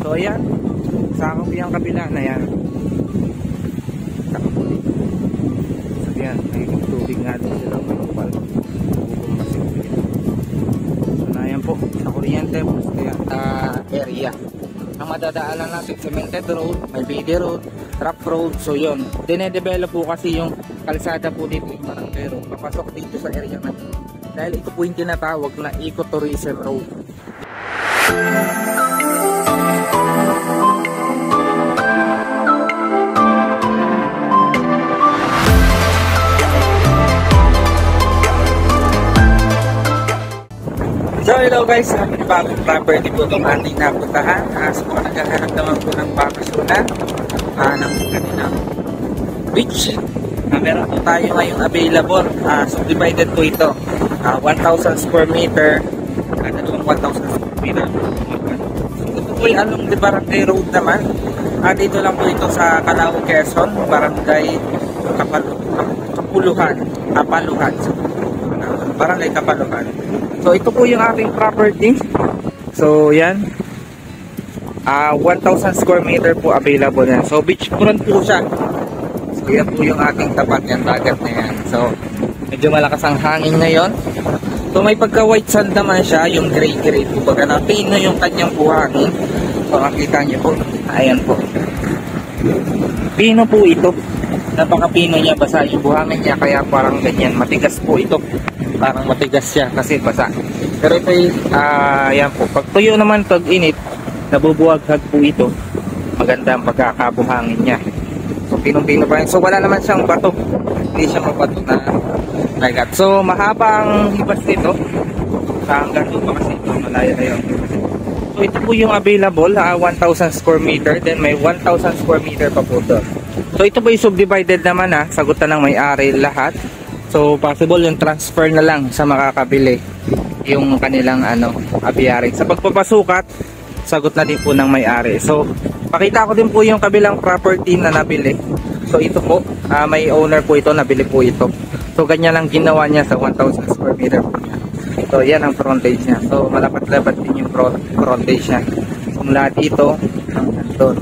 So ayan, sa yung kabila na yan. So yan, may tubig nga din sila, may kupal. So na yan po, sa kuryente po area. Ang madadaanan natin, cemented road, may BD road, rough road. So yun, dinedevelop po kasi yung kalsada po dito yung barangay road, papasok dito sa area natin. Dahil ito po yung tinatawag na ecotourism road. So hello guys, bagong property po itong ating napuntahan. So kung naghahanap naman po ng bakasyonan ng kanilang beach, meron po tayo ngayong available. Subdivided po ito, 1,000 square meter, dalawang 1,000 square meter. So ito po yung along the barangay road naman. Dito lang po ito sa Calao, Quezon, barangay Kapuluhan, barangay Kapaluhan. So ito po yung ating property. So yan, 1,000 square meter po available yan. So beachfront po siya. So yan po yung ating tapat, yan dagat na yan. So medyo malakas ang hangin ngayon. So may pagka white sand naman siya, yung gray po, baga na pino yung kanyang buhangin. So makita nyo po, ayan po, pino po ito. Napaka-pino niya, basa yung buhangin niya, kaya parang ganyan, matigas po ito. Parang matigas siya kasi basa. Pero ito yan po, pag tuyo naman, pag init, nabubuhaghag po ito. Maganda ang pagkakabuhangin niya. So pinong-pino pa rin. So wala naman siyang bato, hindi siya mabato na like that. So mahaba ang hibas nito, sa hanggang doon pa kasi ito, malaya na yun. So ito po yung available, 1,000 square meter, then may 1,000 square meter pa po doon. So ito po yung subdivided naman, sagutan ng may-ari lahat. So possible yung transfer na lang sa makakabili yung kanilang aviary. Sa pagpapasukat, sagot na din po ng may-ari. So pakita ko din po yung kabilang property na nabili. So ito po, may owner po ito, nabili po ito. So ganyan lang ginawa niya sa 1,000 square meter. So yan ang frontage niya. So malapat-lapat din yung frontage niya. Mula dito hanggang doon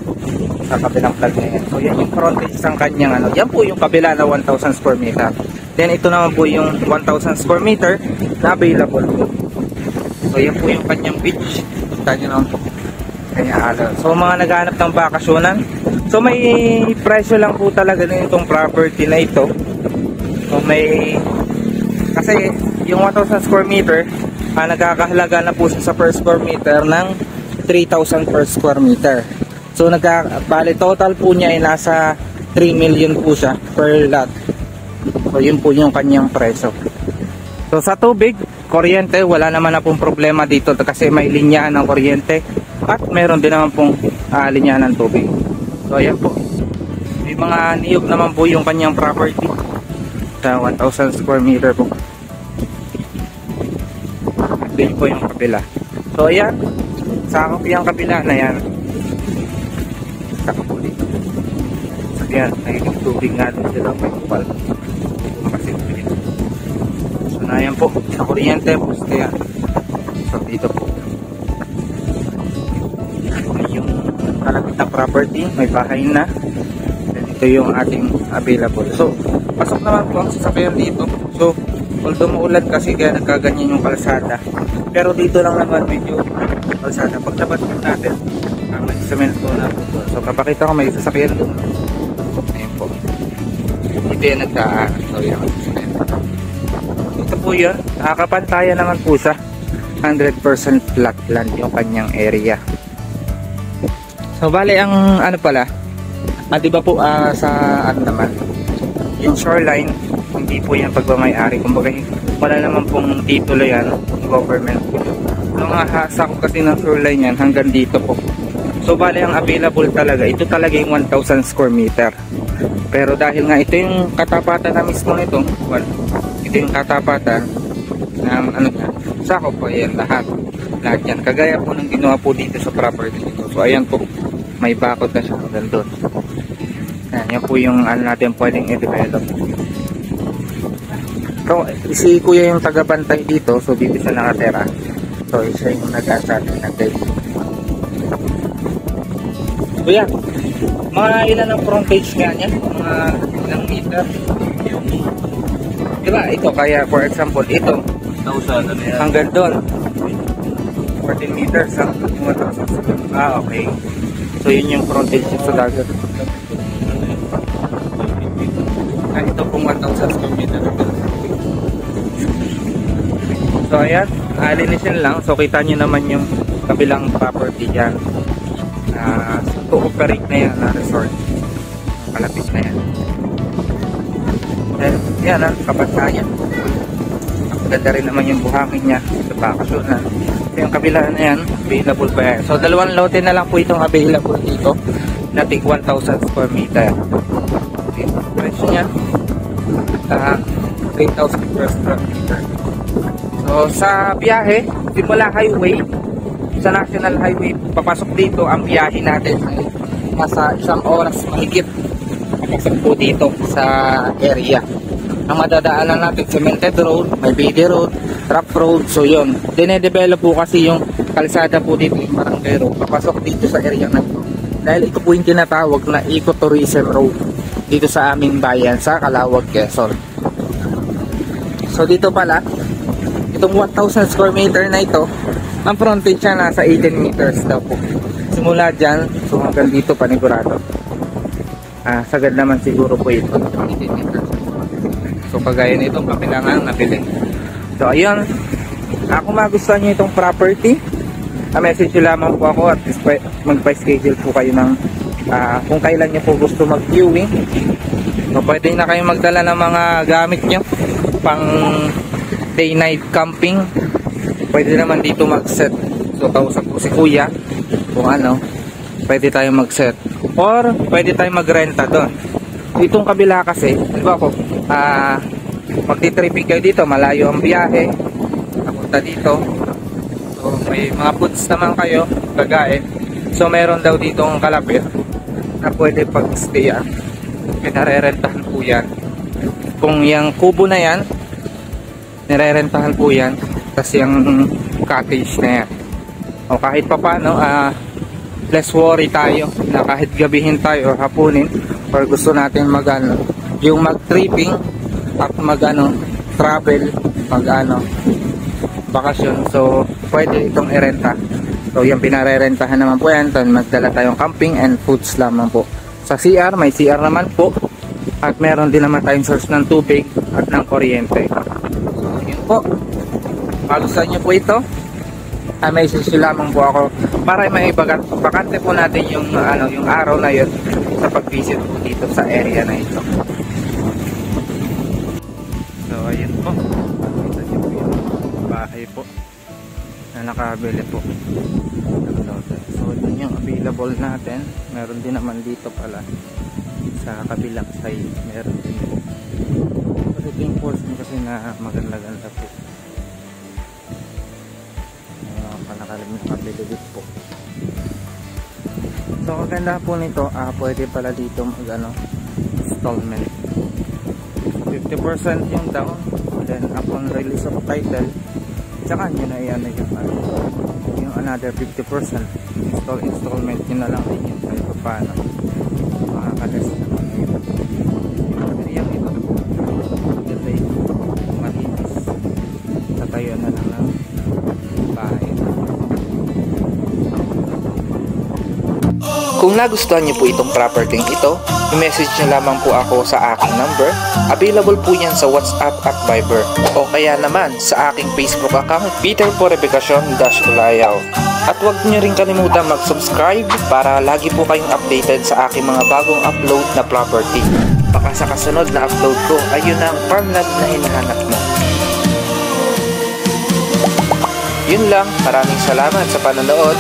sa kabilang flag na yan. So yan yung frontage ng kanyang yan po yung kabila na 1,000 square meter. Then ito naman po yung 1,000 square meter na available po. So yan po yung kanyang beach. Punta nyo naman po kanya alon. So mga naghahanap ng bakasyonan, so may presyo lang po talaga din itong property na ito. So may, kasi yung 1,000 square meter, nagkakahalaga na po sa per square meter ng 3,000 per square meter. So bali total po niya ay nasa 3 million po siya per lot. So yun po yung kanyang presyo. So sa tubig, kuryente, wala naman na pong problema dito kasi may linyaan ng kuryente at meron din naman pong linyaan ng tubig. So ayan po, may mga niyog naman po yung kanyang property sa 1,000 square meter po. Din po yung kabila. So ayan, sakop yung kabila na yan. Sakop po dito. So ayan, nagiging tubig nga din sila, may kupal. So na yan po, sa kuryente po. Kaya, so dito po yung kalapit na property, may bahay na. And ito yung ating available. So pasok naman po ang sasakyan dito. So although maulan kasi kaya nagkaganyan yung kalsada, pero dito lang naman medyo kalsada. Paglabas po natin, may semento na po. So kapakita ko may sasakyan doon. Ayun po, ito yung nagdaan. So yan, ito po yun, nakakapantayan naman po sa 100% flat land yung kanyang area. So bali ang pala, diba po sa naman yung shoreline, hindi po yan pagmamayari. Kumbaga wala naman pong titulo yan, government. So mga sakop kasi ng shoreline yan hanggang dito po. So bali ang available talaga, ito talaga yung 1,000 square meter. Pero dahil nga ito yung katapatan na mismo nito, ito yung katapatan ng sakop po yan lahat yan. Kagaya po ng ginawa po dito sa property dito. So ayan po, may bakod na siya hanggang doon. Yan po yung natin pwedeng i-develop. So si kuya yung tagabantay dito, so dito siya nakatera. So isa yung nag-asat, nag-guide. Kuya, mga ilan ang frontage nga niya? Mga ilang meter? Diba, ito kaya for example, ito 1,000 ano yan? hanggang doon 14 meters ha? Yung 1,000. Okay. So yun yung frontage niya sa dagat. Ito pong 1,000 square meter. So ayan, alinisin lang. So kita nyo naman yung kabilang property dyan. To operate na yan na resort. Kalapit na yan. And yan kapantayan. Ganda rin naman yung buhangin niya sa bakasyon na. So yung kabila na yan, available pa yan. So dalawang lote na lang po itong available dito na tig 1,000 square meter. Okay, presyo niya 3,000 per square meter. So sa biyahe, simula highway sa National Highway, papasok dito ang biyahe natin ay nasa 1 oras mahigit. Papasok po dito sa area. Ang madadaanan natin, cemented road, may BD road, rough road, so yun. Dinedevelop po kasi yung kalsada po dito, yung barangay road, papasok dito sa area na ito. Dahil ito po yung tinatawag na ecotourism road dito sa aming bayan, sa Calauag, Quezon. So dito pala, itong 1,000 square meter na ito, ang frontage niya nasa 18 meters daw po. Simula dyan, so hanggang dito panigurado. Sagad naman siguro po ito, 18 meters. So kagaya nitong kapilangan nabili. So ayun, kung magustuhan nyo itong property, message nyo lamang po ako at magpa-schedule po kayo ng kung kailan nyo po gusto mag-viewing. So pwede na kayo magdala ng mga gamit nyo pang day-night camping. Pwede naman dito mag-set. So kausap ko si kuya kung ano, pwede tayo mag-set or pwede tayo magrenta doon. Itong kabila kasi, diba ako, magti-tripping kayo dito, malayo ang biyahe napunta dito. So may mga foods naman kayo gagain. So meron daw dito ang kalapit na pwede pag-stayan. Pinarerentahan po yan. Kung yung kubo na yan, nirerentahan po yan. Tapos yung cottage na yan, o kahit pa paano, less worry tayo na kahit gabihin tayo or hapunin or gusto natin yung mag-tripping at travel, bakasyon. So pwede itong irenta. So yung pinarerentahan naman po yan, magdala tayong camping and foods lamang po. Sa CR, may CR naman po at meron din naman tayong source ng tubig at ng kuryente. So yun po, magustuhan nyo po ito, message nyo lamang po ako para may bakante po natin yung araw na yun sa pag-visit po dito sa area na ito. So ayun po, kita nyo po yung bahay po na nakabili po. So yun yung available natin. Meron din naman dito pala sa kabilang side, meron din po. So ito yung portion kasi na maganda-ganda po. Nakabilibit po. So maganda po nito, pwede pala dito installment. 50% yung down, then upon release of title, tsaka nyo na yung another 50% installment nyo na lang din yun kahit pa paano makakalas naman yun. Area ito maganda yun, malinis, tatayo na lang ng bahay. Kung nagustuhan niyo po itong property ito, i-message niyo lamang po ako sa aking number. Available po yan sa WhatsApp at Viber. O kaya naman sa aking Facebook account, Peter Porrebecacion-Ulayaw. At huwag niyo rin kalimutan mag-subscribe para lagi po kayong updated sa aking mga bagong upload na property. Baka sa kasunod na upload ko, ayun ang farmland na hinahanap mo. Yun lang, maraming salamat sa panonood.